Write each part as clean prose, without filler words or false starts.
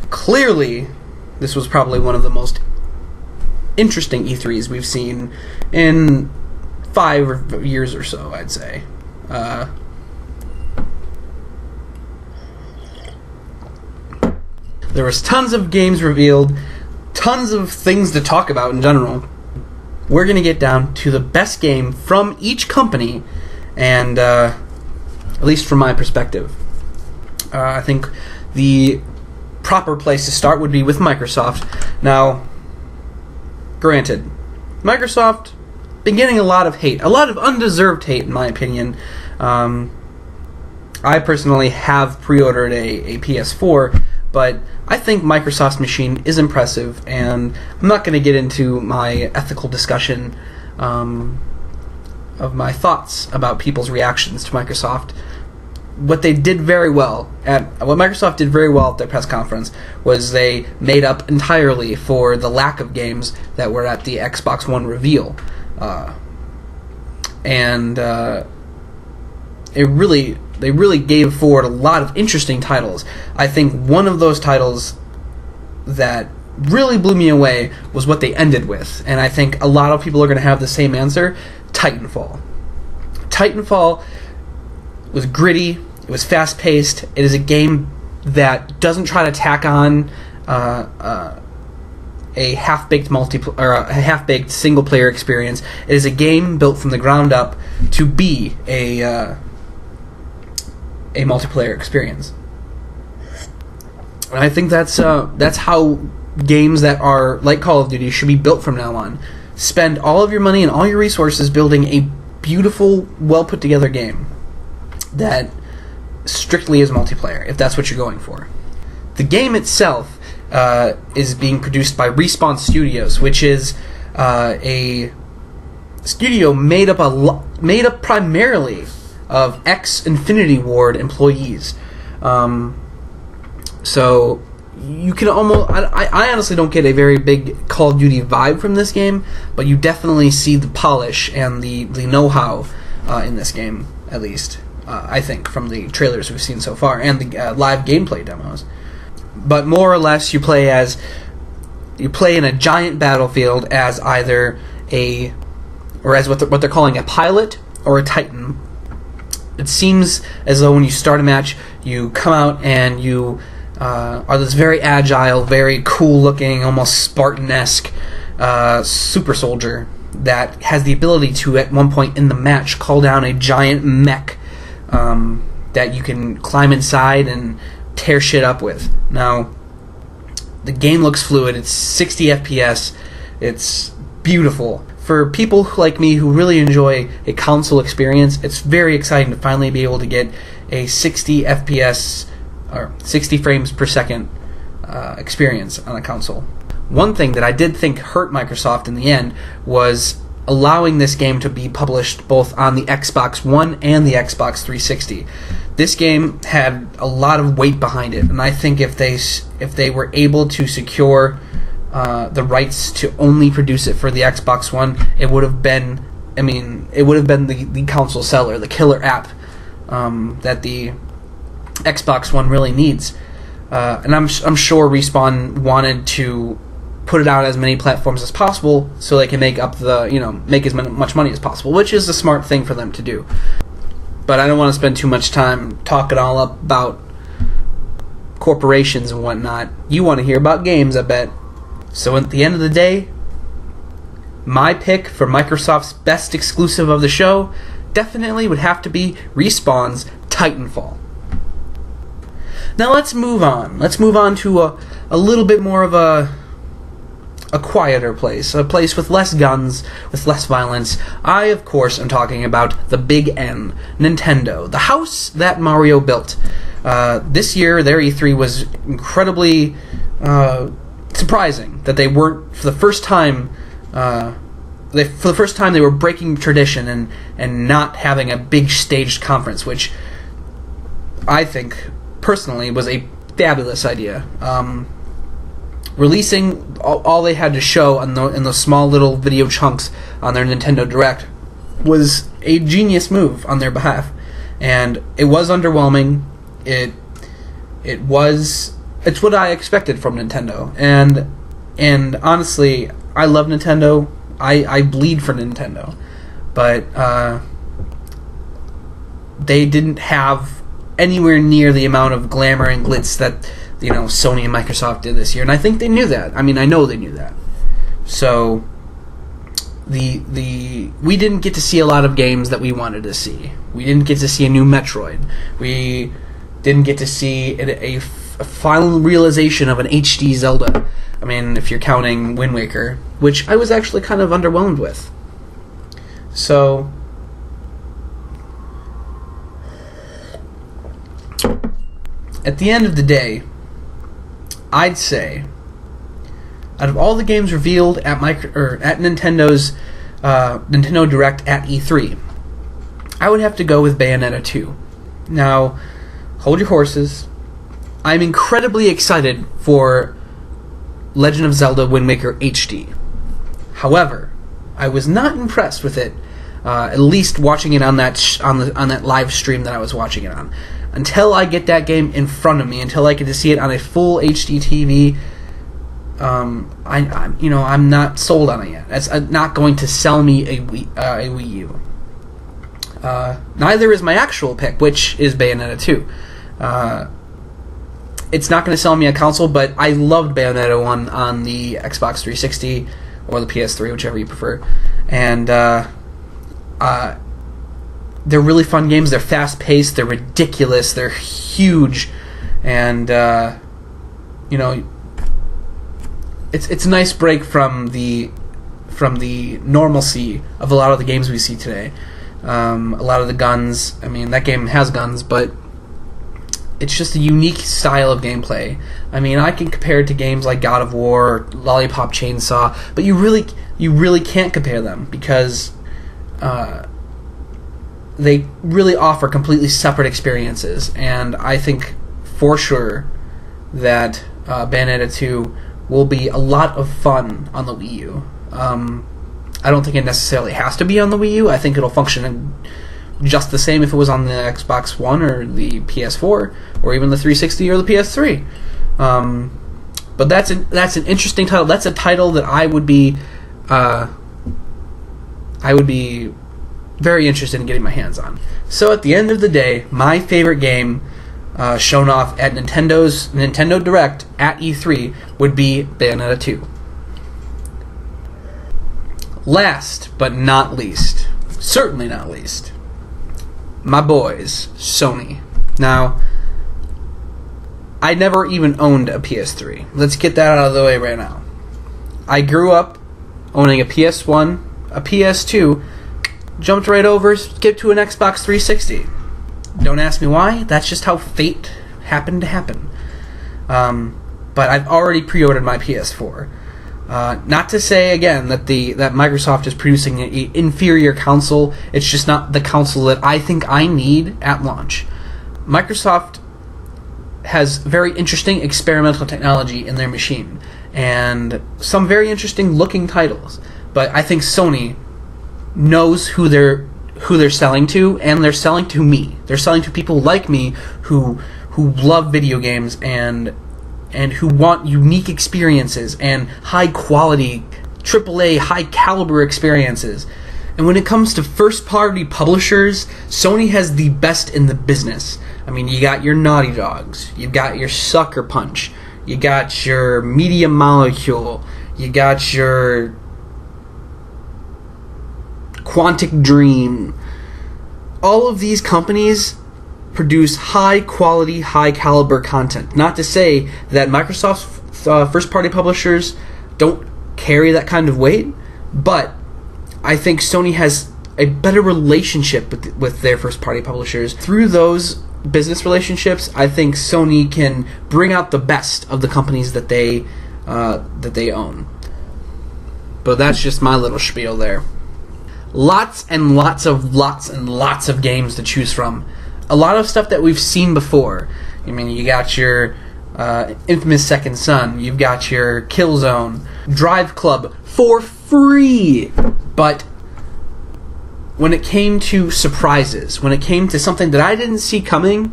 clearly, this was probably one of the most interesting E3s we've seen in 5 years or so, I'd say. There was tons of games revealed, tons of things to talk about in general. We're going to get down to the best game from each company, and at least from my perspective. I think the proper place to start would be with Microsoft. Now, granted, Microsoft been getting a lot of hate, a lot of undeserved hate, in my opinion. I personally have pre-ordered a PS4, but I think Microsoft's machine is impressive, and I'm not going to get into my ethical discussion of my thoughts about people's reactions to Microsoft. What Microsoft did very well at their press conference was they made up entirely for the lack of games that were at the Xbox One reveal, and they really gave forward a lot of interesting titles. I think one of those titles that really blew me away was what they ended with, and I think a lot of people are going to have the same answer: Titanfall. Titanfall was gritty. It was fast-paced. It is a game that doesn't try to tack on a half-baked a half-baked single-player experience. It is a game built from the ground up to be a multiplayer experience. And I think that's how games that are like Call of Duty should be built from now on. Spend all of your money and all your resources building a beautiful, well-put-together game that strictly is multiplayer, if that's what you're going for. The game itself is being produced by Respawn Studios, which is a studio made up primarily of ex-Infinity Ward employees. So you can almost... I honestly don't get a very big Call of Duty vibe from this game, but you definitely see the polish and the know-how in this game, at least. I think, from the trailers we've seen so far, and the live gameplay demos. But more or less, you play in a giant battlefield as either as what they're calling a pilot or a Titan. It seems as though when you start a match, you come out and you are this very agile, very cool-looking, almost Spartan-esque super soldier that has the ability to, at one point in the match, call down a giant mech that you can climb inside and tear shit up with. Now, the game looks fluid. It's 60 FPS. It's beautiful. For people like me who really enjoy a console experience, it's very exciting to finally be able to get a 60 FPS or 60 frames per second experience on a console. One thing that I did think hurt Microsoft in the end was allowing this game to be published both on the Xbox One and the Xbox 360. This game had a lot of weight behind it, and I think if they were able to secure the rights to only produce it for the Xbox One, it would have been the console seller, the killer app that the Xbox One really needs. And I'm sure Respawn wanted to put it out as many platforms as possible so they can make as much money as possible, which is the smart thing for them to do. But I don't want to spend too much time talking all up about corporations and whatnot. You want to hear about games, I bet. So at the end of the day, my pick for Microsoft's best exclusive of the show definitely would have to be Respawn's Titanfall. Now let's move on. Let's move on to a little bit more of a quieter place, a place with less guns, with less violence. I, of course, am talking about the Big N, Nintendo, the house that Mario built. This year, their E3 was incredibly surprising that they weren't, for the first time, they were breaking tradition and not having a big staged conference, which I think, personally, was a fabulous idea. Releasing all they had to show in those small little video chunks on their Nintendo Direct was a genius move on their behalf, and it was underwhelming. It was it's what I expected from Nintendo, and honestly, I love Nintendo. I bleed for Nintendo, but they didn't have anywhere near the amount of glamour and glitz that Sony and Microsoft did this year, and I think they knew that. I mean, I know they knew that. So we didn't get to see a lot of games that we wanted to see. We didn't get to see a new Metroid. We didn't get to see a final realization of an HD Zelda. I mean, if you're counting Wind Waker, which I was actually kind of underwhelmed with. So at the end of the day, I'd say, out of all the games revealed at Nintendo's Nintendo Direct at E3, I would have to go with Bayonetta 2. Now, hold your horses. I'm incredibly excited for Legend of Zelda Wind Waker HD. However, I was not impressed with it, at least watching it on that live stream that I was watching it on. Until I get that game in front of me, until I get to see it on a full HD TV, I'm not sold on it yet. That's not going to sell me a Wii U. Neither is my actual pick, which is Bayonetta 2. It's not going to sell me a console, but I loved Bayonetta 1 on the Xbox 360 or the PS3, whichever you prefer. And they're really fun games. They're fast-paced. They're ridiculous. They're huge. And, it's a nice break from the normalcy of a lot of the games we see today. A lot of the guns. I mean, that game has guns, but it's just a unique style of gameplay. I mean, I can compare it to games like God of War or Lollipop Chainsaw, but you really can't compare them because they really offer completely separate experiences. And I think for sure that Bayonetta 2 will be a lot of fun on the Wii U. I don't think it necessarily has to be on the Wii U. I think it'll function just the same if it was on the Xbox One or the PS4 or even the 360 or the PS3. But that's an interesting title. That's a title that I would be very interested in getting my hands on. So at the end of the day, my favorite game shown off at Nintendo's Nintendo Direct at E3 would be Bayonetta 2. Last but not least, certainly not least, my boys, Sony. Now, I never even owned a PS3. Let's get that out of the way right now. I grew up owning a PS1, a PS2, jumped right over, skipped to an Xbox 360. Don't ask me why. That's just how fate happened to happen. But I've already pre-ordered my PS4. Not to say again that Microsoft is producing an inferior console. It's just not the console that I think I need at launch. Microsoft has very interesting experimental technology in their machine and some very interesting looking titles. But I think Sony knows who they're selling to, and they're selling to me. They're selling to people like me who love video games and who want unique experiences and high quality, AAA, high caliber experiences. And when it comes to first party publishers, Sony has the best in the business. I mean, you got your Naughty Dogs, you got your Sucker Punch, you got your Media Molecule, you got your Quantic Dream. All of these companies produce high quality, high caliber content. Not to say that Microsoft's first party publishers don't carry that kind of weight, but I think Sony has a better relationship with their first party publishers. Through those business relationships, I think Sony can bring out the best of the companies that they own. But that's just my little spiel there. Lots and lots of games to choose from. A lot of stuff that we've seen before. I mean, you got your infamous Second Son. You've got your Killzone. Drive Club for free. But when it came to surprises, when it came to something that I didn't see coming,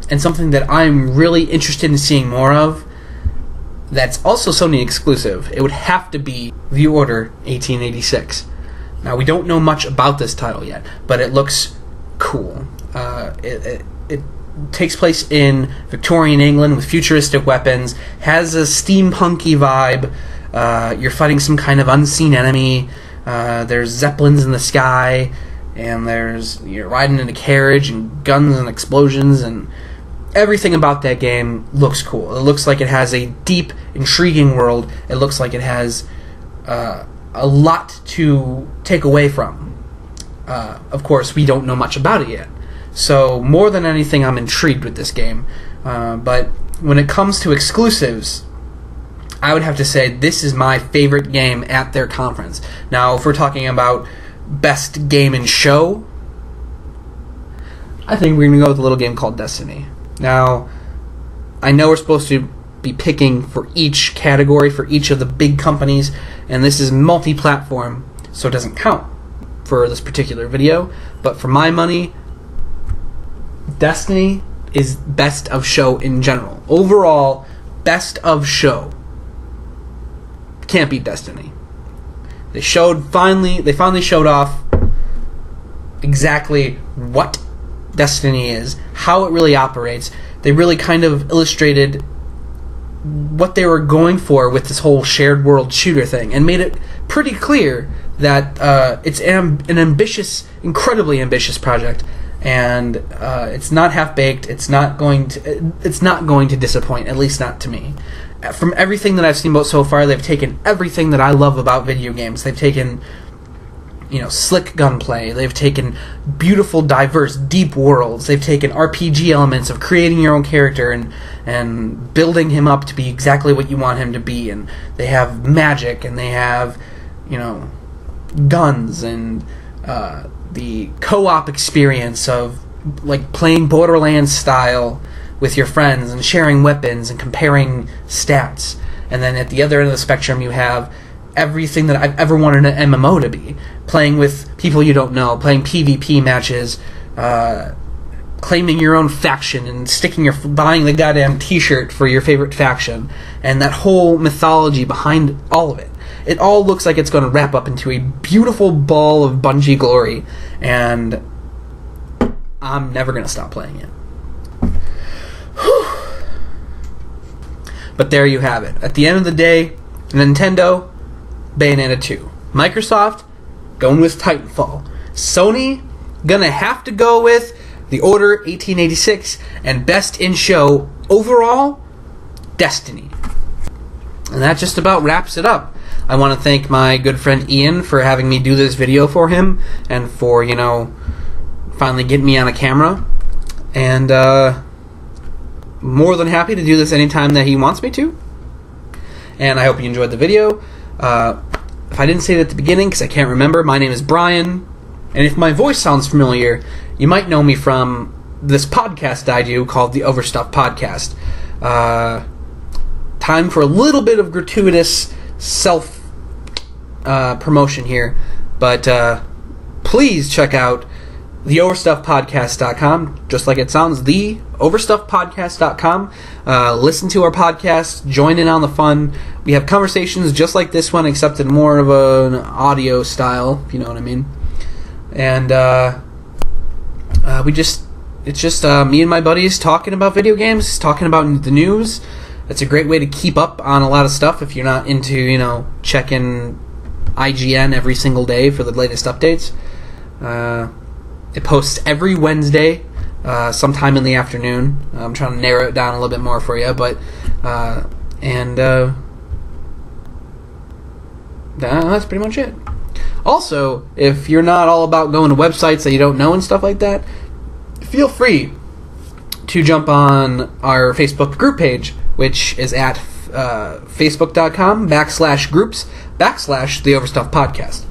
and something that I'm really interested in seeing more of, that's also Sony exclusive, it would have to be The Order 1886. Now, we don't know much about this title yet, but it looks cool. It takes place in Victorian England with futuristic weapons, has a steampunky vibe. You're fighting some kind of unseen enemy. There's zeppelins in the sky, and you're riding in a carriage, and guns and explosions, and everything about that game looks cool. It looks like it has a deep, intriguing world. It looks like it has a lot to take away from. Of course, we don't know much about it yet. So, more than anything, I'm intrigued with this game. But when it comes to exclusives, I would have to say this is my favorite game at their conference. Now, if we're talking about best game and show, I think we're going to go with a little game called Destiny. Now, I know we're supposed to be picking for each category, for each of the big companies, and this is multi-platform, so it doesn't count for this particular video. But for my money, Destiny is best of show in general. Overall, best of show. Can't beat Destiny. They finally showed off exactly what Destiny is, how it really operates. They really kind of illustrated what they were going for with this whole shared world shooter thing, and made it pretty clear that it's an ambitious, incredibly ambitious project, and it's not half-baked. It's not going to disappoint, at least not to me. From everything that I've seen about so far, they've taken everything that I love about video games. They've taken, slick gunplay. They've taken beautiful, diverse, deep worlds. They've taken RPG elements of creating your own character and building him up to be exactly what you want him to be. And they have magic, and they have, guns, and the co-op experience of like playing Borderlands style with your friends and sharing weapons and comparing stats. And then at the other end of the spectrum, you have everything that I've ever wanted an MMO to be. Playing with people you don't know, playing PvP matches, claiming your own faction, and buying the goddamn t-shirt for your favorite faction, and that whole mythology behind all of it. It all looks like it's going to wrap up into a beautiful ball of Bungie glory, and I'm never going to stop playing it. But there you have it. At the end of the day, Nintendo, Bayonetta 2. Microsoft, going with Titanfall. Sony, gonna have to go with The Order 1886. And best in show, overall, Destiny. And that just about wraps it up. I want to thank my good friend Ian for having me do this video for him, and for, finally getting me on a camera. And, more than happy to do this anytime that he wants me to. And I hope you enjoyed the video. If I didn't say it at the beginning, because I can't remember, my name is Bryan. And if my voice sounds familiar, you might know me from this podcast I do called the Overstuff Podcast. Time for a little bit of gratuitous self-promotion here. But please check out theoverstuffpodcast.com, just like it sounds, theoverstuffpodcast.com. Listen to our podcast, join in on the fun. We have conversations just like this one, except in more of an audio style, if you know what I mean. And it's just me and my buddies talking about video games, talking about the news. It's a great way to keep up on a lot of stuff if you're not into, checking IGN every single day for the latest updates. It posts every Wednesday, sometime in the afternoon. I'm trying to narrow it down a little bit more for you, but that's pretty much it. Also, if you're not all about going to websites that you don't know and stuff like that, feel free to jump on our Facebook group page, which is at facebook.com/groups/The Overstuff Podcast.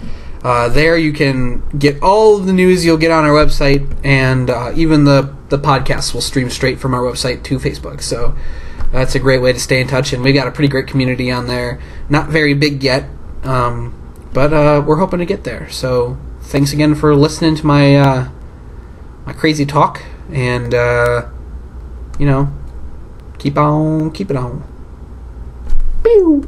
There you can get all of the news you'll get on our website, and even the podcasts will stream straight from our website to Facebook. So that's a great way to stay in touch, and we got a pretty great community on there. Not very big yet, but we're hoping to get there. So thanks again for listening to my crazy talk, and keep on keeping on. Pew!